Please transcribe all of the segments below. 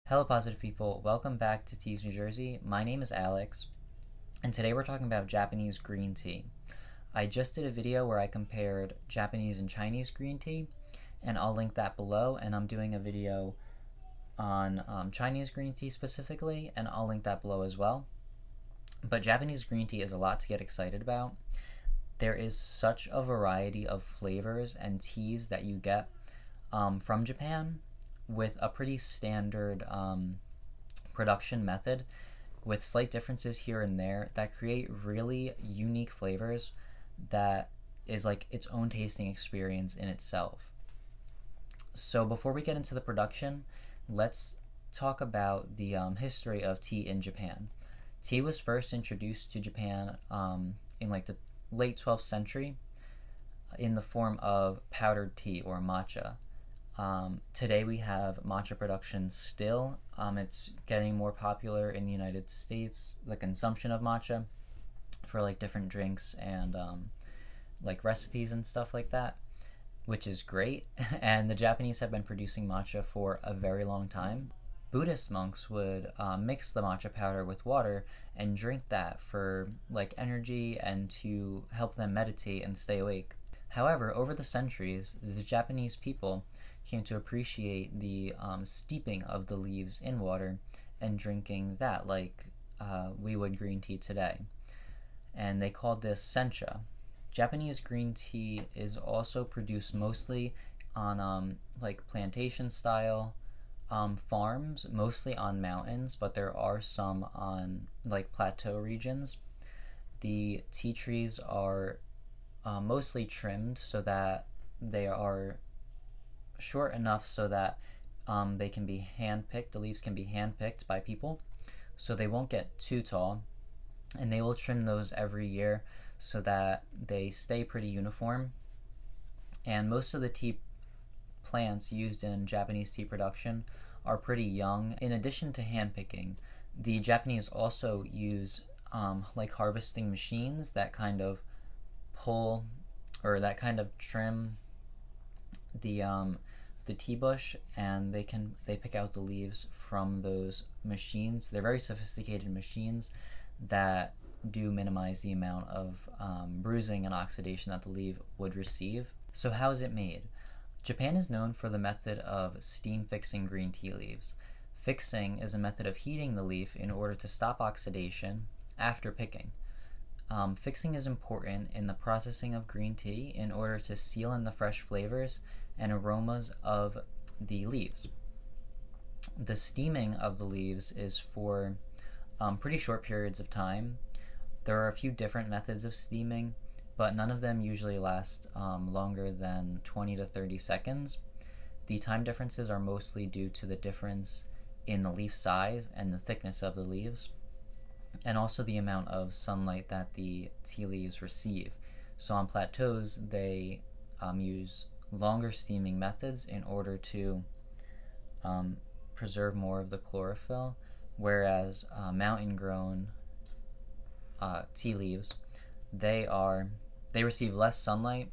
Hello, positive people. Welcome back to Teas New Jersey. My name is Alex, and today we're talking about Japanese green tea. I just did a video where I compared Japanese and Chinese green tea, and I'll link that below. And I'm doing a video on Chinese green tea specifically, and I'll link that below as well. But Japanese green tea is a lot to get excited about. There is such a variety of flavors and teas that you get from Japan, with a pretty standard production method with slight differences here and there that create really unique flavors that is like its own tasting experience in itself. So before we get into the production, let's talk about the history of tea in Japan. Tea was first introduced to Japan in like the late 12th century in the form of powdered tea or matcha. Today we have matcha production still. It's getting more popular in the United States, the consumption of matcha for like different drinks and like recipes and stuff like that, which is great. And the Japanese have been producing matcha for a very long time. Buddhist monks would mix the matcha powder with water and drink that for like energy and to help them meditate and stay awake. However, over the centuries, the Japanese people came to appreciate the steeping of the leaves in water and drinking that like we would green tea today. And they called this Sencha. Japanese green tea is also produced mostly on like plantation style farms, mostly on mountains, but there are some on like plateau regions. The tea trees are mostly trimmed so that they are short enough so that they can be hand-picked, the leaves can be hand-picked by people, so they won't get too tall, and they will trim those every year so that they stay pretty uniform. And most of the tea plants used in Japanese tea production are pretty young. In addition to hand-picking, the Japanese also use like harvesting machines that kind of pull or that kind of trim the tea bush, and they pick out the leaves from those machines. They're very sophisticated machines that do minimize the amount of bruising and oxidation that the leaf would receive. So how is it made? Japan is known for the method of steam fixing green tea leaves. Fixing is a method of heating the leaf in order to stop oxidation after picking. Fixing is important in the processing of green tea in order to seal in the fresh flavors and aromas of the leaves. The steaming of the leaves is for pretty short periods of time. There are a few different methods of steaming, but none of them usually last longer than 20 to 30 seconds. The time differences are mostly due to the difference in the leaf size and the thickness of the leaves, and also the amount of sunlight that the tea leaves receive. So on plateaus, they use longer steaming methods in order to preserve more of the chlorophyll, whereas mountain-grown tea leaves, they receive less sunlight,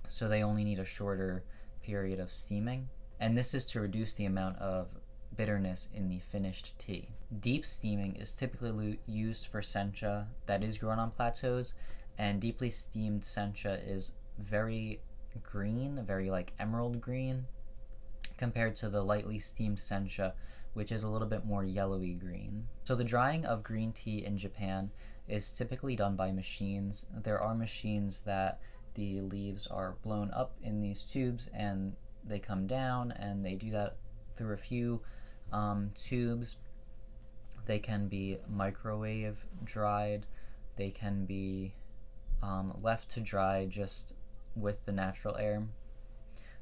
so they only need a shorter period of steaming, and this is to reduce the amount of bitterness in the finished tea. Deep steaming is typically used for sencha that is grown on plateaus, and deeply steamed sencha is very green, very like emerald green, compared to the lightly steamed sencha, which is a little bit more yellowy green. So the drying of green tea in Japan is typically done by machines. There are machines that the leaves are blown up in these tubes and they come down, and they do that through a few tubes. They can be microwave dried, they can be left to dry just with the natural air.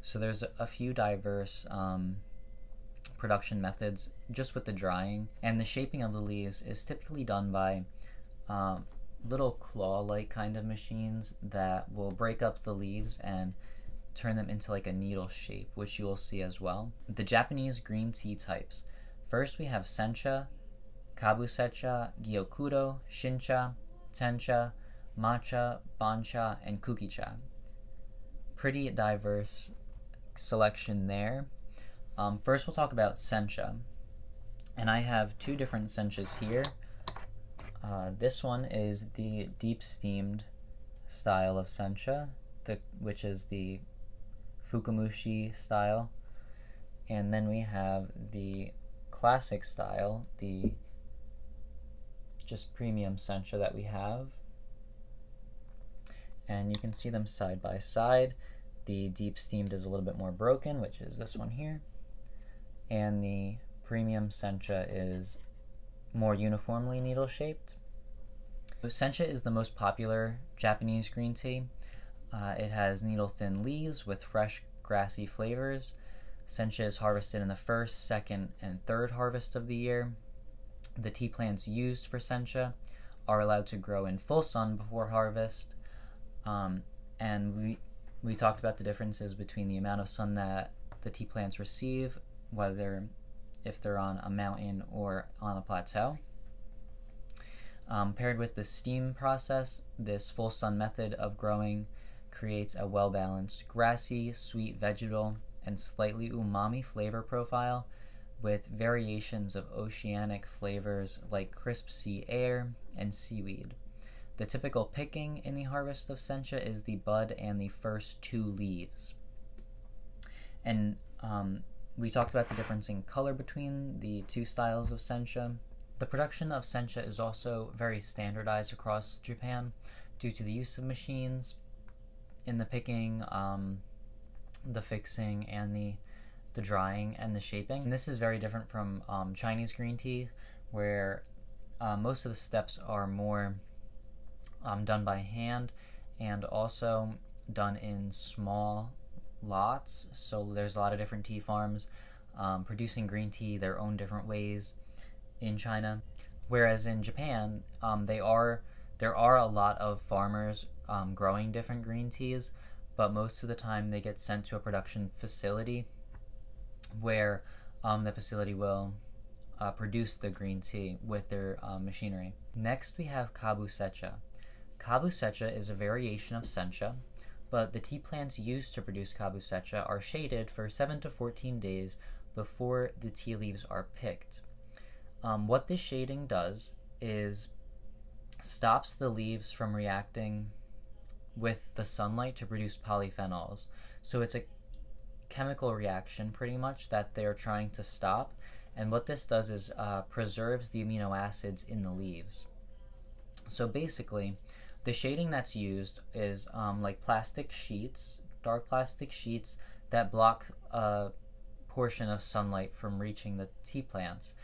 So there's a few diverse production methods just with the drying, and the shaping of the leaves is typically done by little claw-like kind of machines that will break up the leaves and turn them into like a needle shape, which you will see as well. The Japanese green tea types. First we have Sencha, Kabusecha, Gyokuro, Shincha, Tencha, Matcha, Bancha, and Kukicha. Pretty diverse selection there. First we'll talk about Sencha. And I have two different senchas here. This one is the deep steamed style of sencha, which is the Fukamushi style. And then we have the classic style, the just premium sencha that we have. And you can see them side by side. The deep steamed is a little bit more broken, which is this one here. And the premium sencha is more uniformly needle shaped. Sencha is the most popular Japanese green tea. It has needle thin leaves with fresh grassy flavors. Sencha is harvested in the first, second, and third harvest of the year. The tea plants used for sencha are allowed to grow in full sun before harvest. And we talked about the differences between the amount of sun that the tea plants receive, if they're on a mountain or on a plateau. Paired with the steam process, this full sun method of growing creates a well-balanced grassy, sweet vegetal, and slightly umami flavor profile with variations of oceanic flavors like crisp sea air and seaweed. The typical picking in the harvest of sencha is the bud and the first two leaves. And we talked about the difference in color between the two styles of sencha. The production of sencha is also very standardized across Japan due to the use of machines in the picking, the fixing, and the drying and the shaping. And this is very different from Chinese green tea, where most of the steps are more done by hand and also done in small lots. So there's a lot of different tea farms producing green tea their own different ways in China, whereas in Japan there are a lot of farmers growing different green teas, but most of the time they get sent to a production facility where the facility will produce the green tea with their machinery. Next we have Kabusecha. Kabusecha is a variation of sencha, but the tea plants used to produce Kabusecha are shaded for 7 to 14 days before the tea leaves are picked. What this shading does is stops the leaves from reacting with the sunlight to produce polyphenols. So it's a chemical reaction pretty much that they're trying to stop, and what this does is preserves the amino acids in the leaves. So basically, the shading that's used is like plastic sheets, dark plastic sheets that block a portion of sunlight from reaching the tea plants.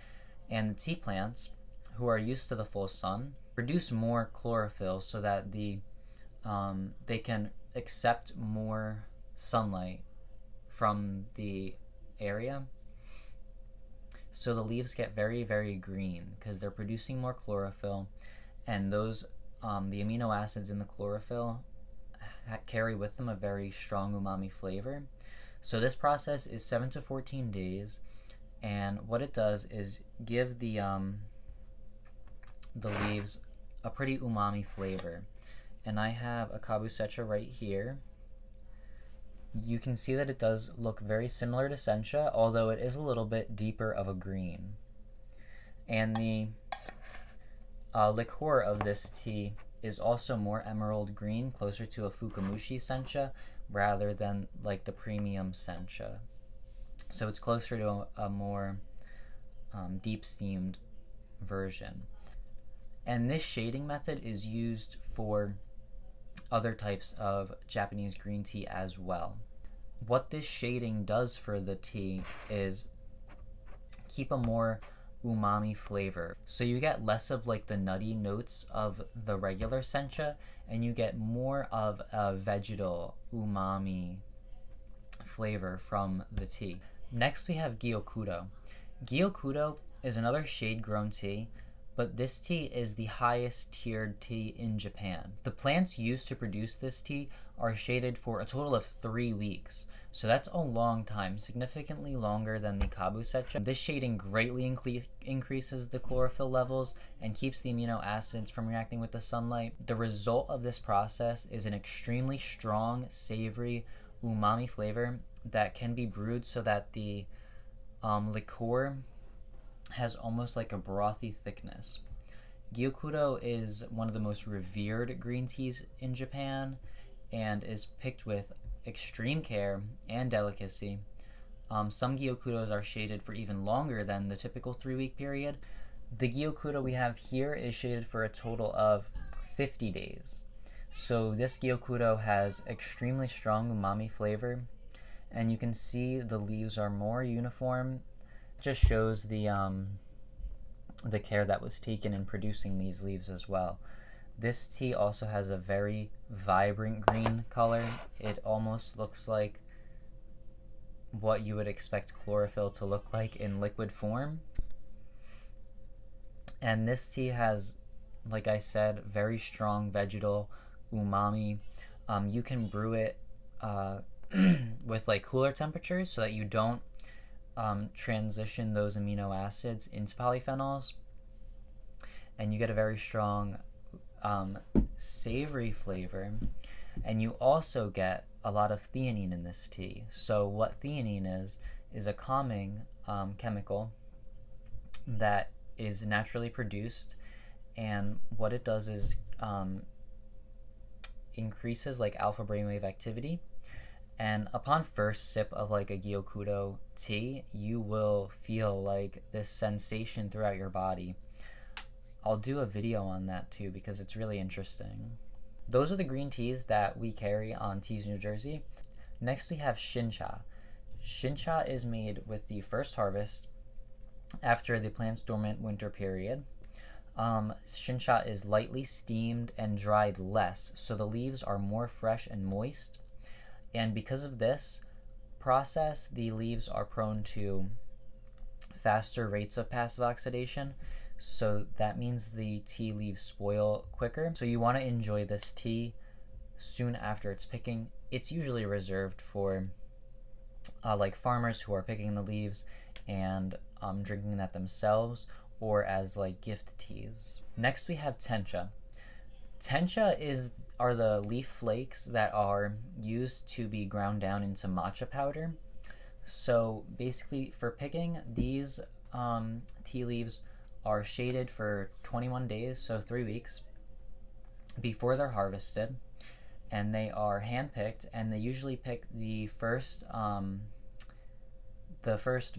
And the tea plants, who are used to the full sun, produce more chlorophyll so that they can accept more sunlight from the area. So the leaves get very, very green because they're producing more chlorophyll, and those the amino acids in the chlorophyll carry with them a very strong umami flavor. So this process is 7 to 14 days, and what it does is give the leaves a pretty umami flavor. And I have a Kabusecha right here. You can see that it does look very similar to sencha, although it is a little bit deeper of a green. And the liqueur of this tea is also more emerald green, closer to a Fukamushi sencha rather than like the premium sencha. So it's closer to a more deep steamed version. And this shading method is used for other types of Japanese green tea as well. What this shading does for the tea is keep a more umami flavor. So you get less of like the nutty notes of the regular sencha, and you get more of a vegetal umami flavor from the tea. Next we have Gyokuro. Gyokuro is another shade-grown tea, but this tea is the highest tiered tea in Japan. The plants used to produce this tea are shaded for a total of 3 weeks. So that's a long time, significantly longer than the Kabusecha. This shading greatly increases the chlorophyll levels and keeps the amino acids from reacting with the sunlight. The result of this process is an extremely strong, savory, umami flavor that can be brewed so that the liqueur has almost like a brothy thickness. Gyokuro is one of the most revered green teas in Japan and is picked with extreme care and delicacy. Some Gyokuros are shaded for even longer than the typical 3-week period. The Gyokuro we have here is shaded for a total of 50 days. So this Gyokuro has extremely strong umami flavor, and you can see the leaves are more uniform. It just shows the care that was taken in producing these leaves as well. This tea also has a very vibrant green color. It almost looks like what you would expect chlorophyll to look like in liquid form. And this tea has, like I said, very strong vegetal umami. You can brew it with like cooler temperatures so that you don't transition those amino acids into polyphenols, and you get a very strong savory flavor, and you also get a lot of theanine in this tea. So what theanine is a calming chemical that is naturally produced, and what it does is increases like alpha brainwave activity. And upon first sip of like a Gyokuro tea, you will feel like this sensation throughout your body. I'll do a video on that too because it's really interesting. Those are the green teas that we carry on Teas New Jersey. Next we have Sencha. Sencha is made with the first harvest after the plant's dormant winter period. Sencha is lightly steamed and dried less, so the leaves are more fresh and moist. And because of this process, the leaves are prone to faster rates of passive oxidation. So that means the tea leaves spoil quicker. So you want to enjoy this tea soon after it's picking. It's usually reserved for like farmers who are picking the leaves and drinking that themselves, or as like gift teas. Next we have Tencha. Tencha are the leaf flakes that are used to be ground down into matcha powder. So basically for picking, these tea leaves are shaded for 21 days, so 3 weeks, before they're harvested, and they are hand-picked, and they usually pick the first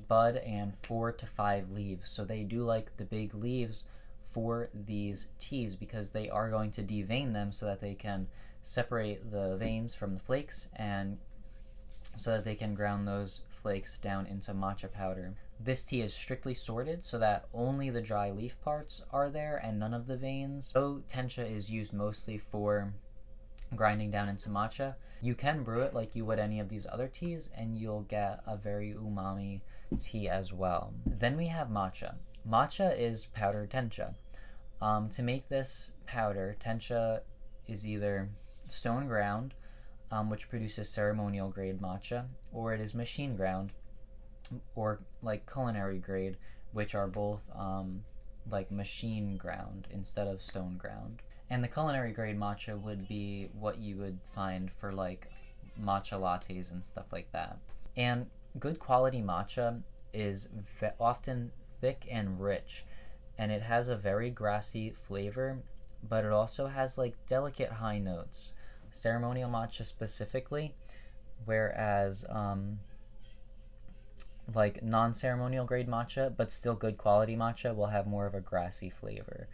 bud and 4 to 5 leaves. So they do like the big leaves for these teas because they are going to devein them so that they can separate the veins from the flakes, and so that they can ground those flakes down into matcha powder. This tea is strictly sorted so that only the dry leaf parts are there and none of the veins. So Tencha is used mostly for grinding down into matcha. You can brew it like you would any of these other teas, and you'll get a very umami tea as well. Then we have matcha. Matcha is powdered tencha. To make this powder, tencha is either stone ground, which produces ceremonial grade matcha, or it is machine ground, or like culinary grade, which are both like machine ground instead of stone ground. And the culinary grade matcha would be what you would find for like matcha lattes and stuff like that. And good quality matcha is often thick and rich, and it has a very grassy flavor, but it also has like delicate high notes. Ceremonial matcha specifically, whereas like non-ceremonial grade matcha, but still good quality matcha, will have more of a grassy flavor.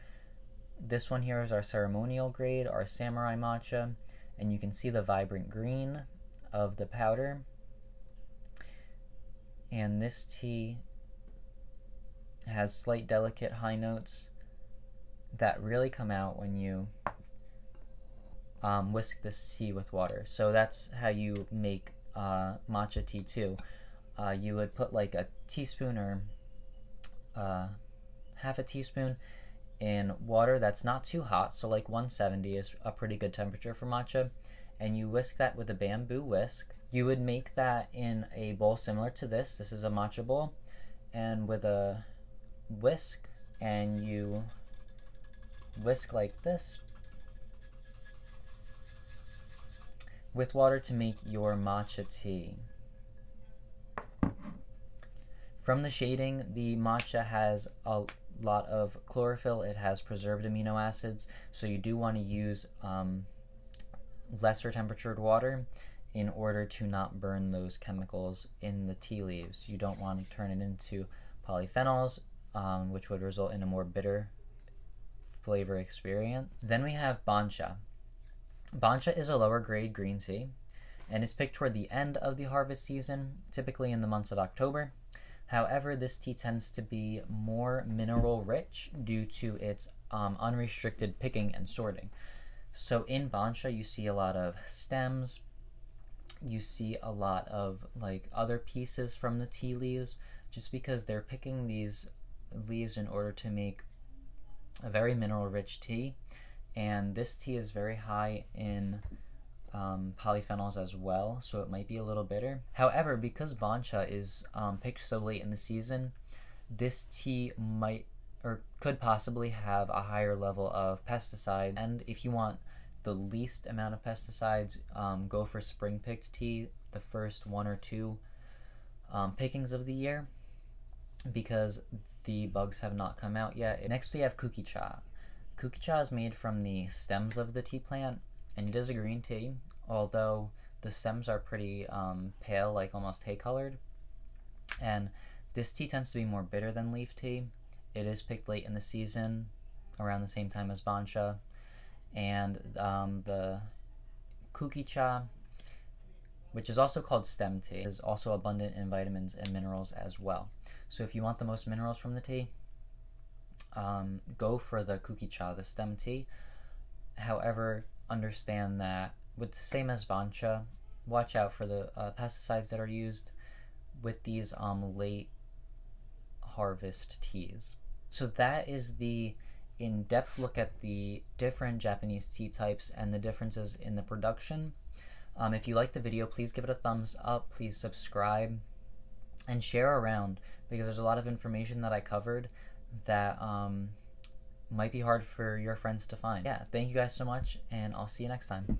This one here is our ceremonial grade, our samurai matcha, and you can see the vibrant green of the powder. And this tea has slight delicate high notes that really come out when you whisk this tea with water. So that's how you make matcha tea too. You would put like a teaspoon or half a teaspoon in water that's not too hot, so like 170 is a pretty good temperature for matcha, and you whisk that with a bamboo whisk. You would make that in a bowl similar to this. This is a matcha bowl, and with a whisk, and you whisk like this with water to make your matcha tea. From the shading, the matcha has a lot of chlorophyll. It has preserved amino acids, so you do want to use lesser temperatured water in order to not burn those chemicals in the tea leaves. You don't want to turn it into polyphenols, which would result in a more bitter flavor experience. Then we have Bancha. Bancha is a lower grade green tea and is picked toward the end of the harvest season, typically in the months of October. However, this tea tends to be more mineral rich due to its unrestricted picking and sorting. So in Bancha, you see a lot of stems, you see a lot of like other pieces from the tea leaves, just because they're picking these leaves in order to make a very mineral rich tea. And this tea is very high in polyphenols as well, so it might be a little bitter. However, because Bancha is picked so late in the season, this tea might or could possibly have a higher level of pesticide. And if you want the least amount of pesticides, go for spring picked tea the first 1 or 2 pickings of the year, because the bugs have not come out yet. Next we have Kukicha. Kukicha is made from the stems of the tea plant, and it is a green tea, although the stems are pretty pale, like almost hay colored. And this tea tends to be more bitter than leaf tea. It is picked late in the season, around the same time as Bancha. And the Kukicha, which is also called stem tea, is also abundant in vitamins and minerals as well. So if you want the most minerals from the tea, go for the Kukicha, the stem tea. However, understand that with the same as Bancha, watch out for the pesticides that are used with these late harvest teas. So that is the in-depth look at the different Japanese tea types and the differences in the production. If you liked the video, please give it a thumbs up, please subscribe, and share around, because there's a lot of information that I covered that might be hard for your friends to find. Yeah, thank you guys so much, and I'll see you next time.